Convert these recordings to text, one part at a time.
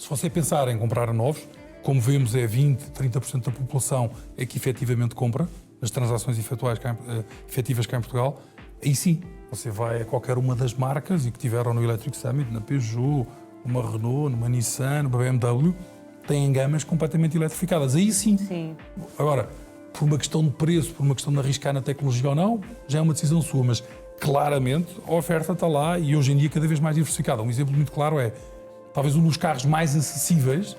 Se você pensar em comprar novos, como vemos é 20, 30% da população é que efetivamente compra, nas transações efetivas cá em Portugal, aí sim, você vai a qualquer uma das marcas e que tiveram no Electric Summit, na Peugeot, numa Renault, numa Nissan, numa BMW, têm gamas completamente eletrificadas. Aí sim. Agora, por uma questão de preço, por uma questão de arriscar na tecnologia ou não, já é uma decisão sua, mas claramente a oferta está lá e hoje em dia cada vez mais diversificada. Um exemplo muito claro é, talvez um dos carros mais acessíveis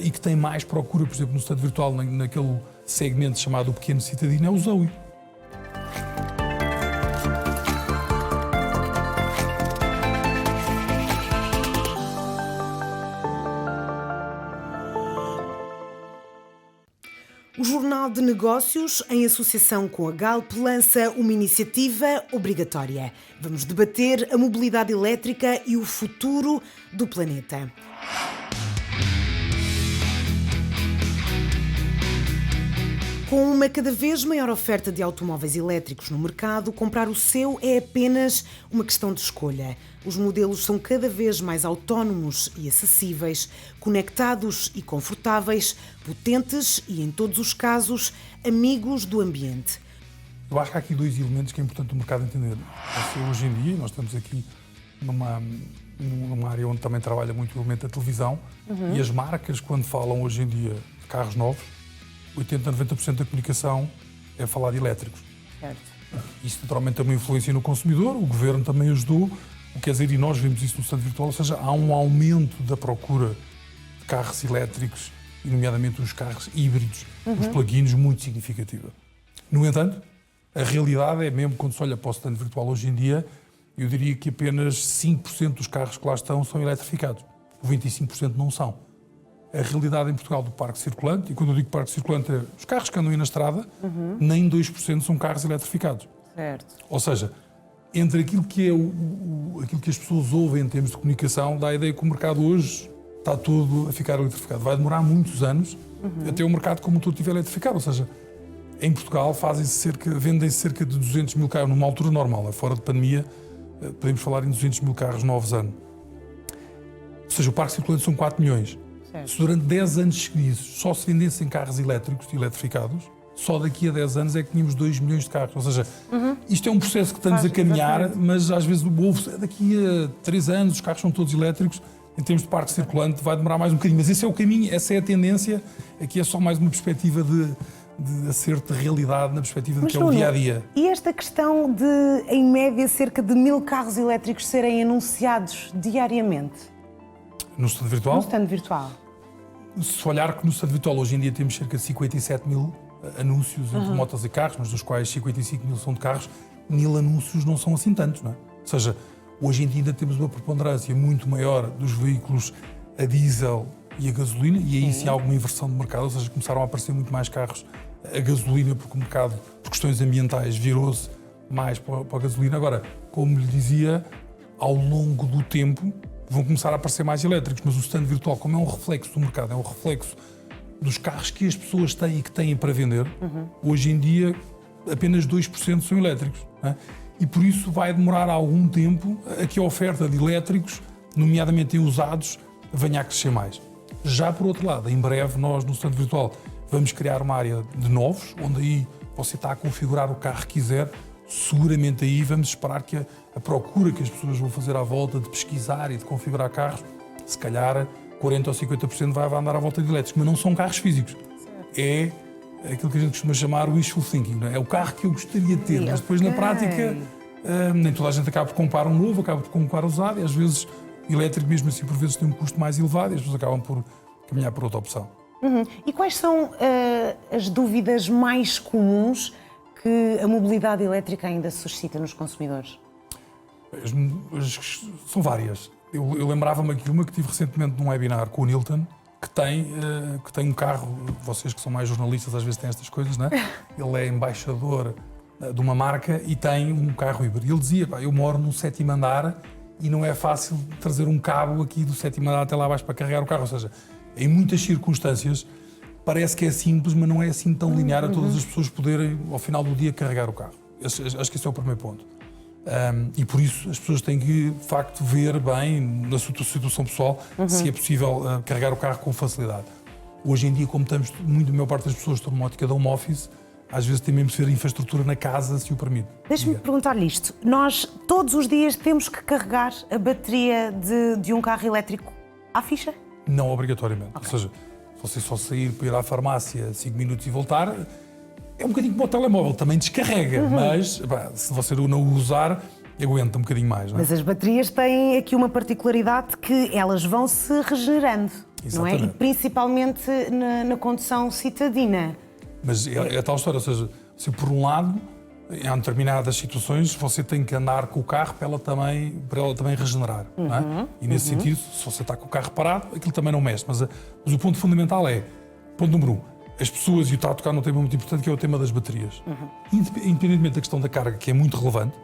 e que tem mais procura, por exemplo, no stand virtual, naquele segmento chamado o pequeno citadino, é o Zoe. O Jornal de Negócios, em associação com a Galp, lança uma iniciativa obrigatória. Vamos debater a mobilidade elétrica e o futuro do planeta. Com uma cada vez maior oferta de automóveis elétricos no mercado, comprar o seu é apenas uma questão de escolha. Os modelos são cada vez mais autónomos e acessíveis, conectados e confortáveis, potentes e, em todos os casos, amigos do ambiente. Eu acho que há aqui dois elementos que é importante o mercado entender. Hoje em dia, nós estamos aqui numa área onde também trabalha muito o elemento da televisão, e as marcas, quando falam hoje em dia de carros novos, 80% a 90% da comunicação é falar de elétricos. Certo. Isso naturalmente também influencia no consumidor, o governo também ajudou, quer dizer, e nós vimos isso no stand virtual, ou seja, há um aumento da procura de carros elétricos, e nomeadamente os carros híbridos, os plug-ins, muito significativa. No entanto, a realidade é, mesmo quando se olha para o stand virtual hoje em dia, eu diria que apenas 5% dos carros que lá estão são eletrificados, 25% não são. A realidade em Portugal do parque circulante, e quando eu digo parque circulante, é os carros que andam aí na estrada, nem 2% são carros eletrificados. Certo. Ou seja, entre aquilo que é aquilo que as pessoas ouvem em termos de comunicação, dá a ideia que o mercado hoje está todo a ficar eletrificado. Vai demorar muitos anos até o mercado como um todo estiver eletrificado. Ou seja, em Portugal vendem-se cerca de 200 mil carros numa altura normal. Fora de pandemia, podemos falar em 200 mil carros novos ano. Ou seja, o parque circulante são 4 milhões. Certo. Se durante 10 anos seguidos só se vendessem carros elétricos e eletrificados, só daqui a 10 anos é que tínhamos 2 milhões de carros. Ou seja, isto é um processo que estamos a caminhar, exatamente. mas às vezes daqui a 3 anos os carros são todos elétricos. Em termos de parque circulante vai demorar mais um bocadinho, mas esse é o caminho, essa é a tendência. Aqui é só mais uma perspectiva de acerto de realidade, na perspectiva de que é o dia-a-dia. E esta questão de, em média, cerca de 1000 carros elétricos serem anunciados diariamente? No stand virtual? No stand virtual. Se olhar que no stand virtual hoje em dia temos cerca de 57 mil anúncios entre motos e carros, mas dos quais 55 mil são de carros, 1000 anúncios não são assim tantos, não é? Ou seja, hoje em dia ainda temos uma preponderância muito maior dos veículos a diesel e a gasolina, e aí sim há alguma inversão de mercado, ou seja, começaram a aparecer muito mais carros a gasolina, porque o mercado, por questões ambientais, virou-se mais para a gasolina. Agora, como lhe dizia, ao longo do tempo vão começar a aparecer mais elétricos, mas o stand virtual, como é um reflexo do mercado, é um reflexo dos carros que as pessoas têm e que têm para vender, hoje em dia apenas 2% são elétricos, não é? E por isso vai demorar algum tempo a que a oferta de elétricos, nomeadamente em usados, venha a crescer mais. Já por outro lado, em breve nós no stand virtual vamos criar uma área de novos, onde aí você está a configurar o carro que quiser. Seguramente aí vamos esperar que a procura que as pessoas vão fazer à volta de pesquisar e de configurar carros, se calhar 40% ou 50% vai andar à volta de elétricos, mas não são carros físicos. É aquilo que a gente costuma chamar wishful thinking, não é? É o carro que eu gostaria de ter, mas depois na prática nem toda a gente acaba por comprar um novo, acaba por comprar usado, e às vezes o elétrico mesmo assim por vezes tem um custo mais elevado e as pessoas acabam por caminhar por outra opção. E quais são as dúvidas mais comuns que a mobilidade elétrica ainda suscita nos consumidores? São várias. Eu lembrava-me aqui uma que tive recentemente num webinar com o Nilton, que tem um carro, vocês que são mais jornalistas às vezes têm estas coisas, não é? Ele é embaixador de uma marca e tem um carro híbrido. E ele dizia, eu moro no 7º andar e não é fácil trazer um cabo aqui do 7º andar até lá abaixo para carregar o carro. Ou seja, em muitas circunstâncias parece que é simples, mas não é assim tão linear a todas as pessoas poderem, ao final do dia, carregar o carro. Acho que esse é o primeiro ponto. E por isso as pessoas têm que, de facto, ver bem, na sua situação pessoal, se é possível carregar o carro com facilidade. Hoje em dia, como estamos, a maior parte das pessoas estão numa ótica de home office, às vezes tem mesmo que ser a infraestrutura na casa, se o permite. Deixa-me perguntar-lhe isto. Nós, todos os dias, temos que carregar a bateria de um carro elétrico à ficha? Não obrigatoriamente. Okay. Ou seja, se você só sair para ir à farmácia 5 minutos e voltar, é um bocadinho como o telemóvel, também descarrega, mas se você não o usar, aguenta um bocadinho mais. Não é? Mas as baterias têm aqui uma particularidade que elas vão se regenerando, não é? E principalmente na condução citadina. Mas é tal história, ou seja, se por um lado, em determinadas situações, você tem que andar com o carro para ela também regenerar. Não é? E nesse sentido, se você está com o carro parado, aquilo também não mexe. Mas o ponto fundamental é, ponto número 1, as pessoas, e está a tocar num tema muito importante, que é o tema das baterias. Independentemente da questão da carga, que é muito relevante,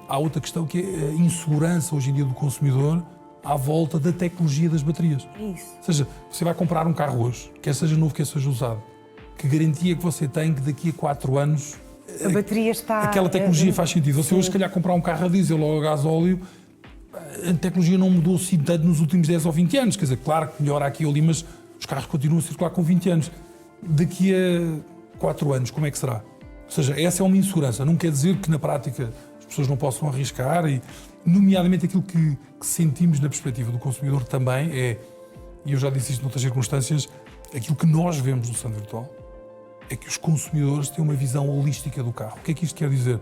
há outra questão que é a insegurança hoje em dia do consumidor à volta da tecnologia das baterias. É isso. Ou seja, você vai comprar um carro hoje, quer seja novo, quer seja usado, que garantia que você tem que daqui a 4 anos a bateria está... aquela tecnologia faz sentido. Você hoje, se calhar, comprar um carro a diesel ou a gasóleo, a tecnologia não mudou assim tanto nos últimos 10 ou 20 anos. Quer dizer, claro que melhora aqui ou ali, mas os carros continuam a circular com 20 anos. Daqui a 4 anos, como é que será? Ou seja, essa é uma insegurança. Não quer dizer que, na prática, as pessoas não possam arriscar e, nomeadamente, aquilo que sentimos na perspectiva do consumidor também é, e eu já disse isto noutras circunstâncias, aquilo que nós vemos no Stand Virtual é que os consumidores têm uma visão holística do carro. O que é que isto quer dizer?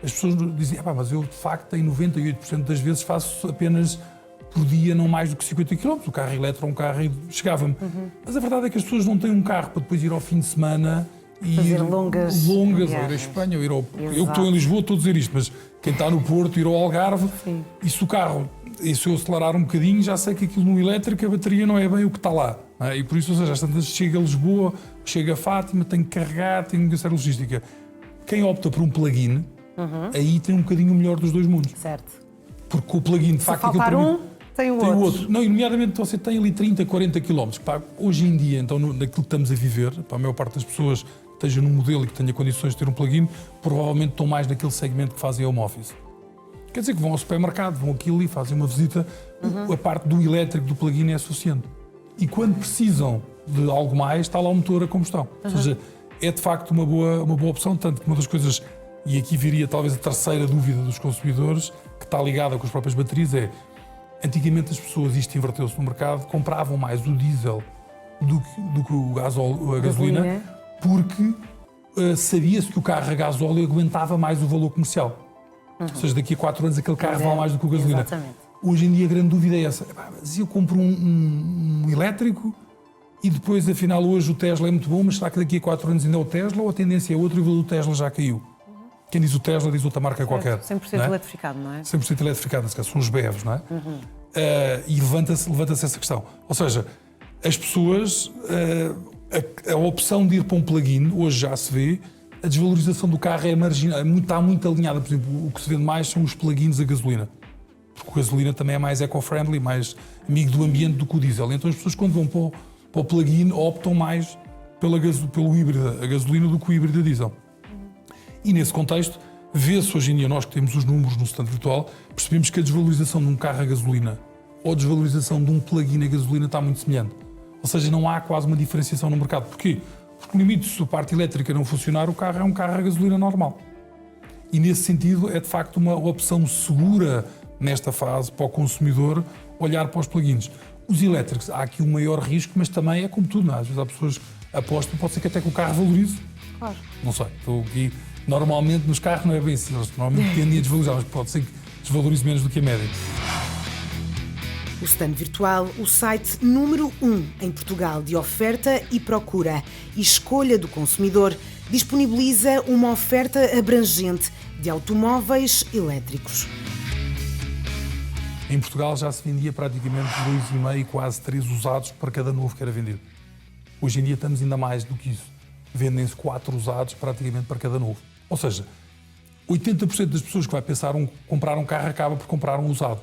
As pessoas dizem, mas eu, de facto, em 98% das vezes faço apenas por dia não mais do que 50 km. O carro elétrico é um carro e chegava-me. Mas a verdade é que as pessoas não têm um carro para depois ir ao fim de semana e fazer longas ou ir à Espanha, ou ir ao... Eu que estou em Lisboa estou a dizer isto, mas quem está no Porto, ir ao Algarve, e se o carro, e se eu acelerar um bocadinho, já sei que aquilo no elétrico, a bateria não é bem o que está lá. Não é? E por isso, ou seja, às tantas chega a Lisboa, chega a Fátima, tem que carregar, tem que ser logística. Quem opta por um plug-in, aí tem um bocadinho o melhor dos dois mundos. Certo. Porque o plug-in, de se facto... faltar tem o outro. Não, e nomeadamente você tem ali 30, 40 km. Hoje em dia, então, naquilo que estamos a viver, para a maior parte das pessoas que esteja num modelo e que tenha condições de ter um plug-in, provavelmente estão mais naquele segmento que fazem home office. Quer dizer que vão ao supermercado, vão aqui ali, fazem uma visita, a parte do elétrico do plug-in é suficiente. E quando precisam de algo mais, está lá o motor a combustão. Ou seja, é de facto uma boa opção, tanto que uma das coisas, e aqui viria talvez a terceira dúvida dos consumidores, que está ligada com as próprias baterias, é antigamente as pessoas, isto inverteu-se no mercado, compravam mais o diesel do que a gasolina, porque sabia-se que o carro a gasóleo aguentava mais o valor comercial. Ou seja, daqui a 4 anos aquele carro vale mais do que a gasolina. Exatamente. Hoje em dia a grande dúvida é essa. Se eu compro um elétrico e depois, afinal, hoje o Tesla é muito bom, mas será que daqui a 4 anos ainda é o Tesla ou a tendência é outra e o valor do Tesla já caiu? Quem diz o Tesla diz outra marca qualquer. 100% não é? eletrificado, não é? 100% eletrificado, nesse caso, são os BEVs, não é? E levanta-se essa questão. Ou seja, as pessoas, a opção de ir para um plug-in, hoje já se vê, a desvalorização do carro é marginal, está muito alinhada. Por exemplo, o que se vende mais são os plug-ins a gasolina. Porque a gasolina também é mais eco-friendly, mais amigo do ambiente do que o diesel. Então as pessoas, quando vão para o plug-in, optam mais pelo híbrido a gasolina do que o híbrido a diesel. E nesse contexto, vê-se hoje em dia, nós que temos os números no Stand Virtual, percebemos que a desvalorização de um carro a gasolina ou a desvalorização de um plug-in a gasolina está muito semelhante. Ou seja, não há quase uma diferenciação no mercado. Porquê? Porque no limite, se a parte elétrica não funcionar, o carro é um carro a gasolina normal. E nesse sentido, é de facto uma opção segura nesta fase para o consumidor olhar para os plug-ins. Os elétricos, há aqui um maior risco, mas também é como tudo, não é? Às vezes há pessoas que apostam, pode ser que até que o carro valorize. Claro. Não sei, estou aqui. Normalmente nos carros não é bem assim, eles normalmente tendem a desvalorizar, mas pode ser que desvalorize menos do que a média. O Stand Virtual, o site número 1 em Portugal de oferta e procura e escolha do consumidor, disponibiliza uma oferta abrangente de automóveis elétricos. Em Portugal já se vendia praticamente 2,5, quase 3 usados para cada novo que era vendido. Hoje em dia estamos ainda mais do que isso. Vendem-se 4 usados praticamente para cada novo. Ou seja, 80% das pessoas que vai pensar comprar um carro acaba por comprar um usado.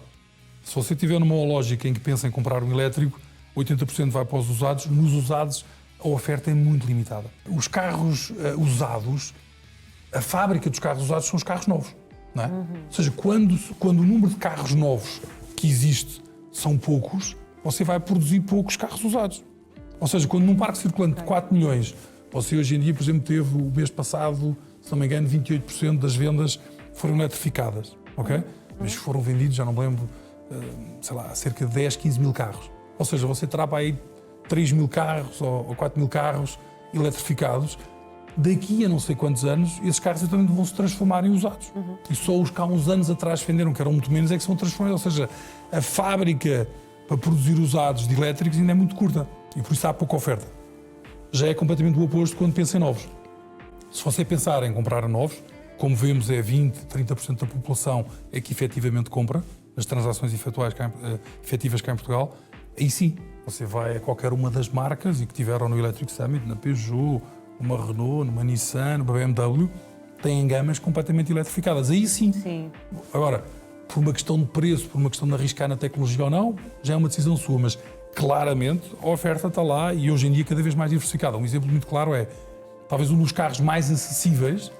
Se você tiver numa lógica em que pensa em comprar um elétrico, 80% vai para os usados. Nos usados, a oferta é muito limitada. Os carros usados, a fábrica dos carros usados são os carros novos. não é? Ou seja, quando o número de carros novos que existe são poucos, você vai produzir poucos carros usados. Ou seja, quando num parque circulante de 4 milhões, você hoje em dia, por exemplo, teve o mês passado, se não me engano, 28% das vendas foram eletrificadas, ok? Mas foram vendidos, já não me lembro, sei lá, cerca de 10, 15 mil carros. Ou seja, você terá para aí 3 mil carros ou 4 mil carros eletrificados. Daqui a não sei quantos anos, esses carros também vão se transformar em usados. E só os que há uns anos atrás venderam, que eram muito menos, é que se vão transformar. Ou seja, a fábrica para produzir usados de elétricos ainda é muito curta. E por isso há pouca oferta. Já é completamente o oposto quando pensa em novos. Se você pensar em comprar novos, como vemos é 20%, 30% da população é que efetivamente compra, as transações efetivas cá em Portugal, aí sim, você vai a qualquer uma das marcas e que tiveram no Electric Summit, na Peugeot, numa Renault, numa Nissan, numa BMW, têm gamas completamente eletrificadas. Aí sim. Agora, por uma questão de preço, por uma questão de arriscar na tecnologia ou não, já é uma decisão sua, mas claramente a oferta está lá e hoje em dia cada vez mais diversificada. Um exemplo muito claro é, talvez um dos carros mais acessíveis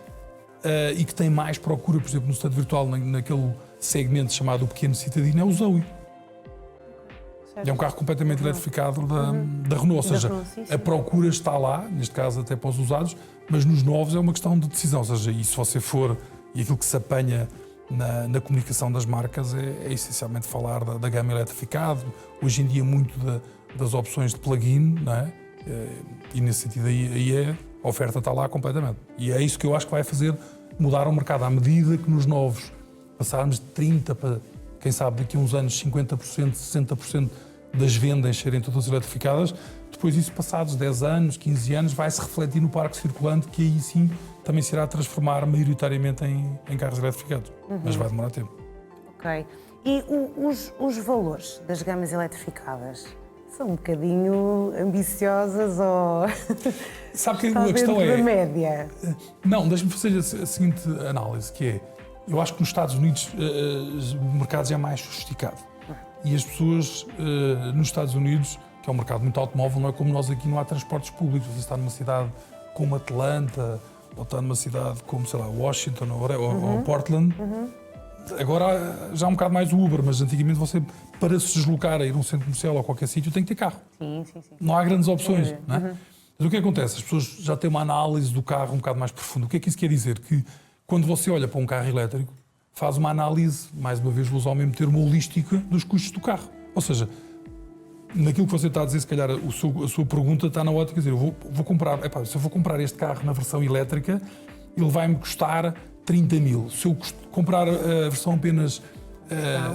e que tem mais procura, por exemplo, no estado virtual, naquele segmento chamado o pequeno cidadino, é o Zoe. É um carro completamente eletrificado da Renault, ou seja, a procura está lá, neste caso até para os usados, mas nos novos é uma questão de decisão, ou seja, e se você for, e aquilo que se apanha na comunicação das marcas é essencialmente falar da gama eletrificada, hoje em dia muito das opções de plug-in, não é? E nesse sentido aí a oferta está lá completamente. E é isso que eu acho que vai fazer mudar o mercado, à medida que nos novos passarmos de 30% para, quem sabe, daqui a uns anos 50%, 60% das vendas serem todas eletrificadas, depois isso, passados 10 anos, 15 anos, vai-se refletir no parque circulante, que aí sim também se irá transformar maioritariamente em carros eletrificados. Mas vai demorar tempo. Ok. E os valores das gamas eletrificadas são um bocadinho ambiciosas ou sabe que está a questão dentro da média? Não, deixe-me fazer a seguinte análise, que é, eu acho que nos Estados Unidos o mercado já é mais sofisticado. E as pessoas nos Estados Unidos, que é um mercado muito automóvel, não é como nós aqui, não há transportes públicos. Você está numa cidade como Atlanta, ou está numa cidade como, sei lá, Washington ou Portland. Agora já é um bocado mais o Uber, mas antigamente você, para se deslocar a ir a um centro comercial ou a qualquer sítio, tem que ter carro. Sim. Não há grandes opções. Não é? Mas o que acontece? As pessoas já têm uma análise do carro um bocado mais profunda. O que é que isso quer dizer? Que quando você olha para um carro elétrico, faz uma análise, mais uma vez vou usar o mesmo termo, holística dos custos do carro. Ou seja, naquilo que você está a dizer, se calhar a sua pergunta está na ótica, quer dizer, eu vou comprar, se eu vou comprar este carro na versão elétrica, ele vai-me custar 30 mil. Se eu comprar a versão apenas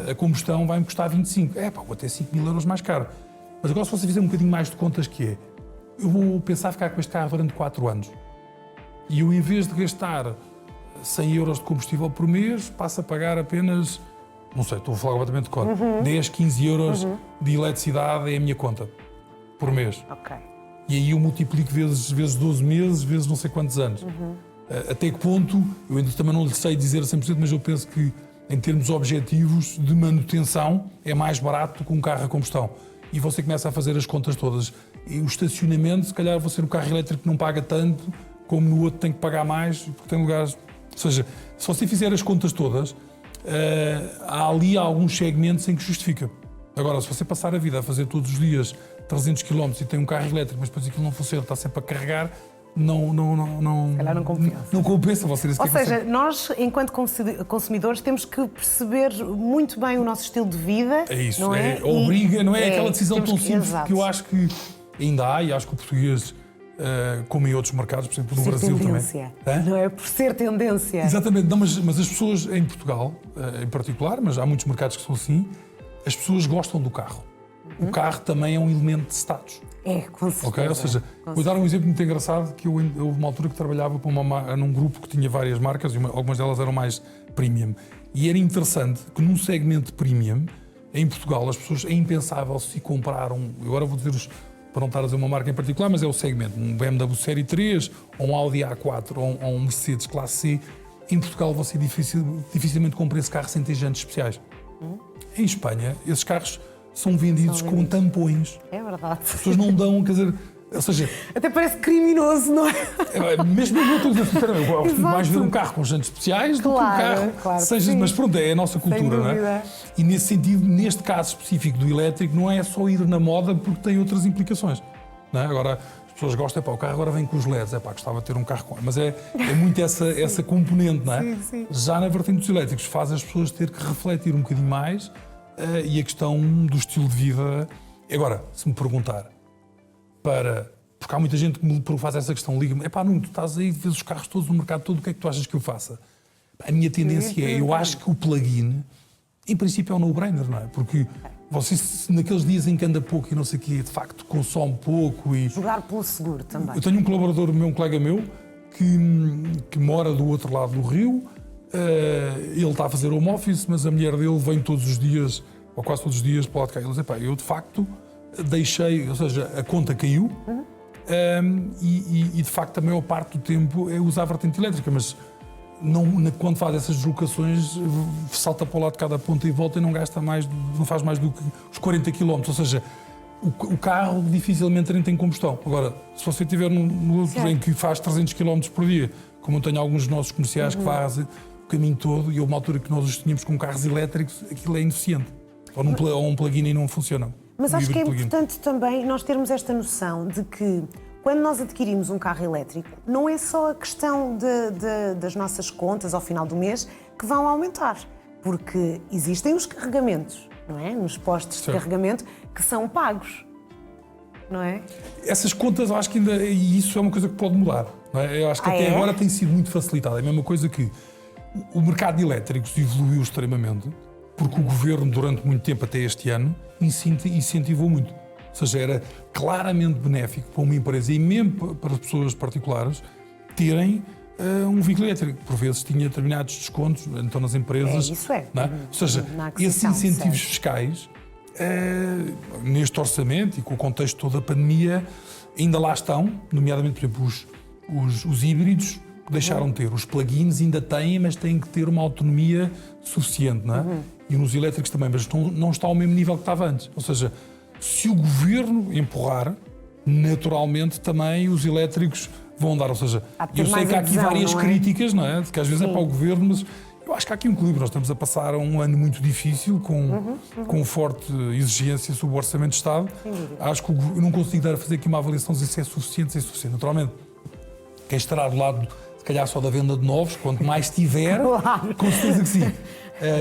a combustão, vai-me custar 25. Vou ter 5 mil euros mais caro. Mas agora, se você fizer um bocadinho mais de contas, que é, eu vou pensar ficar com este carro durante 4 anos. E eu, em vez de gastar 100 euros de combustível por mês, passo a pagar apenas, não sei, estou a falar completamente de conta, 10, 15 euros de eletricidade é a minha conta por mês. Ok. E aí eu multiplico vezes 12 meses, vezes não sei quantos anos. Até que ponto, eu ainda também não lhe sei dizer a 100%, mas eu penso que, em termos objetivos de manutenção, é mais barato do que um carro a combustão. E você começa a fazer as contas todas. E o estacionamento, se calhar você no carro elétrico não paga tanto, como no outro tem que pagar mais, porque tem lugares... Ou seja, se você fizer as contas todas, há ali alguns segmentos em que justifica. Agora, se você passar a vida a fazer todos os dias 300 km e tem um carro elétrico, mas depois aquilo não funciona, está sempre a carregar, não compensa. Não compensa você. Ou seja, nós, enquanto consumidores, temos que perceber muito bem o nosso estilo de vida. É isso, não é? Obriga, não é aquela decisão tão simples, exato. que eu acho que ainda há, e acho que o português, como em outros mercados, por exemplo, no Brasil tendência. também. Não é por ser tendência. Exatamente, não, mas as pessoas em Portugal, em particular, mas há muitos mercados que são assim, as pessoas gostam do carro. O carro também é um elemento de status. Com certeza. Okay? Ou seja, vou dar um exemplo muito engraçado, que houve uma altura que trabalhava para num grupo que tinha várias marcas, e algumas delas eram mais premium. E era interessante que num segmento premium, em Portugal, as pessoas, é impensável se comprar agora vou dizer para não estar a dizer uma marca em particular, mas é o segmento, um BMW Série 3, ou um Audi A4, ou um Mercedes Classe C. Em Portugal você dificilmente compra esse carro sem ter jantes especiais. Em Espanha, esses carros são vendidos com tampões. É verdade. As pessoas não dão, quer dizer, Ou seja, Até parece criminoso, não é? mesmo eu estou a dizer sinceramente, eu gosto Exato. mais de ver um carro com jantes especiais do que um carro. Claro, Seja, sim. mas pronto, é a nossa cultura, não é? dúvida. E nesse sentido, neste caso específico do elétrico, não é só ir na moda porque tem outras implicações. Não é? Agora, as pessoas gostam, o carro agora vem com os LEDs, gostava de ter um carro com. Mas é muito essa componente, não é? Sim, sim. Já na vertente dos elétricos, faz as pessoas ter que refletir um bocadinho mais e a questão do estilo de vida. Agora, se me perguntar porque há muita gente que me faz essa questão, liga-me, Nuno, tu estás aí, vês os carros todos no mercado todo, o que é que tu achas que eu faça? A minha tendência eu acho que o plug-in, em princípio, é um no-brainer, não é? Porque você, naqueles dias em que anda pouco e não sei o quê, de facto consome pouco e... Jogar pelo seguro também. Eu tenho um colaborador meu, um colega meu, que mora do outro lado do rio, ele está a fazer home office, mas a mulher dele vem todos os dias, ou quase todos os dias, para lá de cá. Ele diz, eu de facto deixei, ou seja, a conta caiu, e de facto a maior parte do tempo é usar a vertente elétrica, mas quando faz essas deslocações salta para o lado de cada ponta e volta e não faz mais do que os 40 km, ou seja, o carro dificilmente entra em combustão. Agora, se você estiver no outro em que faz 300 km por dia, como eu tenho alguns dos nossos comerciais que fazem o caminho todo, e houve uma altura que nós os tínhamos com carros elétricos, aquilo é ineficiente, ou um plug-in e não funciona. Mas acho que é importante também nós termos esta noção de que quando nós adquirimos um carro elétrico, não é só a questão das nossas contas ao final do mês que vão aumentar, porque existem os carregamentos, não é? Nos postos de carregamento que são pagos, não é? Essas contas, eu acho que ainda, e isso é uma coisa que pode mudar, não é? Eu acho que até agora tem sido muito facilitado. É a mesma coisa que o mercado de elétricos evoluiu extremamente, porque o governo, durante muito tempo, até este ano, incentivou muito. Ou seja, era claramente benéfico para uma empresa e mesmo para as pessoas particulares terem um veículo elétrico. Por vezes tinha determinados descontos, então nas empresas. Isso é. Não é? Ou seja, esses incentivos fiscais, neste orçamento e com o contexto todo da pandemia, ainda lá estão, nomeadamente, por exemplo, os híbridos deixaram de ter. Os plug-ins ainda têm, mas têm que ter uma autonomia suficiente, não é? E nos elétricos também, mas não está ao mesmo nível que estava antes. Ou seja, se o governo empurrar, naturalmente também os elétricos vão dar. Ou seja, eu sei que há aqui várias críticas, não é? De que às vezes é para o governo, mas eu acho que há aqui um equilíbrio. Nós estamos a passar um ano muito difícil, com forte exigência sobre o Orçamento de Estado. Acho que eu não consigo fazer aqui uma avaliação de se é suficiente, se é insuficiente. Naturalmente, quem estará do lado, se calhar só da venda de novos, quanto mais tiver, com certeza que sim.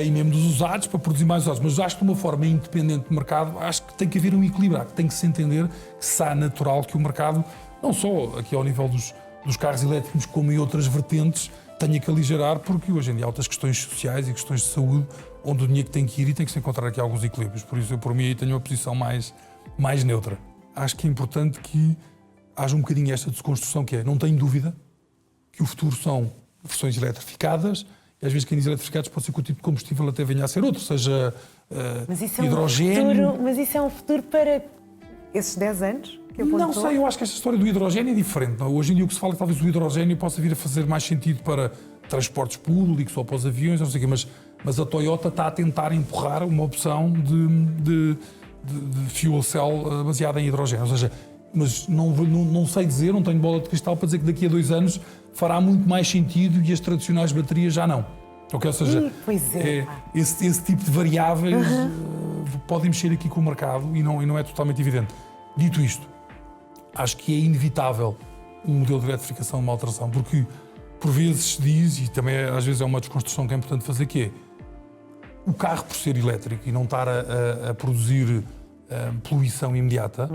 E mesmo dos usados, para produzir mais usados. Mas acho que de uma forma independente do mercado, acho que tem que haver um equilíbrio, tem que se entender que será natural que o mercado, não só aqui ao nível dos carros elétricos, como em outras vertentes, tenha que aligerar, porque hoje em dia há outras questões sociais e questões de saúde, onde o dinheiro tem que ir e tem que se encontrar aqui alguns equilíbrios. Por isso, eu, por mim, aí tenho uma posição mais neutra. Acho que é importante que haja um bocadinho esta desconstrução, que é, não tenho dúvida, que o futuro são versões eletrificadas. Às vezes quem diz eletrificados pode ser que o tipo de combustível até venha a ser outro, seja hidrogênio. Mas isso é um futuro para esses 10 anos? Que não sei, eu acho que esta história do hidrogênio é diferente. Não? Hoje em dia o que se fala é que talvez o hidrogênio possa vir a fazer mais sentido para transportes públicos ou para os aviões, não sei o quê, mas a Toyota está a tentar empurrar uma opção de fuel cell baseada em hidrogênio. Ou seja, mas não sei dizer, não tenho bola de cristal para dizer que daqui a 2 anos fará muito mais sentido e as tradicionais baterias já não. Okay? Ou seja, esse tipo de variáveis podem mexer aqui com o mercado e não é totalmente evidente. Dito isto, acho que é inevitável um modelo de eletrificação, uma alteração, porque por vezes se diz, e também às vezes é uma desconstrução que é importante fazer, que é o carro, por ser elétrico e não estar a produzir poluição imediata,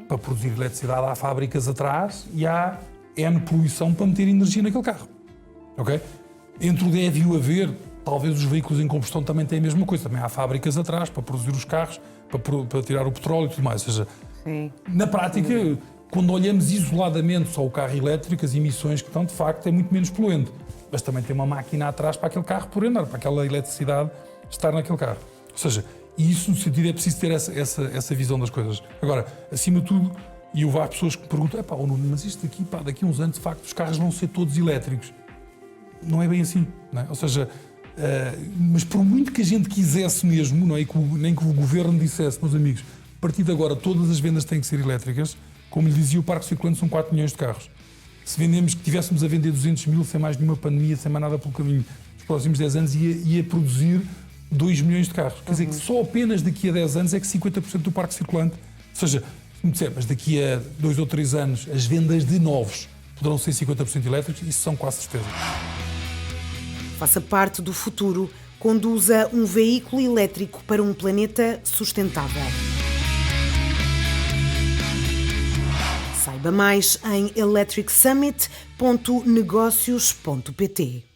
para produzir eletricidade há fábricas atrás e há N poluição para meter energia naquele carro. Okay? Entre o deve e o haver, talvez os veículos em combustão também têm a mesma coisa. Também há fábricas atrás para produzir os carros, para tirar o petróleo e tudo mais. Ou seja, na prática, quando olhamos isoladamente só o carro elétrico, as emissões que estão, de facto, é muito menos poluente. Mas também tem uma máquina atrás para aquele carro por andar, para aquela eletricidade estar naquele carro. Ou seja, e isso no sentido é preciso ter essa visão das coisas. Agora, acima de tudo, e eu há pessoas que me perguntam, Nuno, mas isto aqui, daqui a uns anos, de facto, os carros vão ser todos elétricos. Não é bem assim, não é? Ou seja, mas por muito que a gente quisesse mesmo, não é? Nem que o governo dissesse, meus amigos, a partir de agora todas as vendas têm que ser elétricas, Como lhe dizia, o parque circulante são 4 milhões de carros. Se tivéssemos a vender 200 mil sem mais nenhuma pandemia, sem mais nada pelo caminho, nos próximos 10 anos ia produzir 2 milhões de carros. Quer dizer que só apenas daqui a 10 anos é que 50% do parque circulante, ou seja, se me disser, mas daqui a 2 ou 3 anos as vendas de novos poderão ser 50% elétricos, isso são quase certeza. Faça parte do futuro. Conduza um veículo elétrico para um planeta sustentável. Saiba mais em electricsummit.negócios.pt.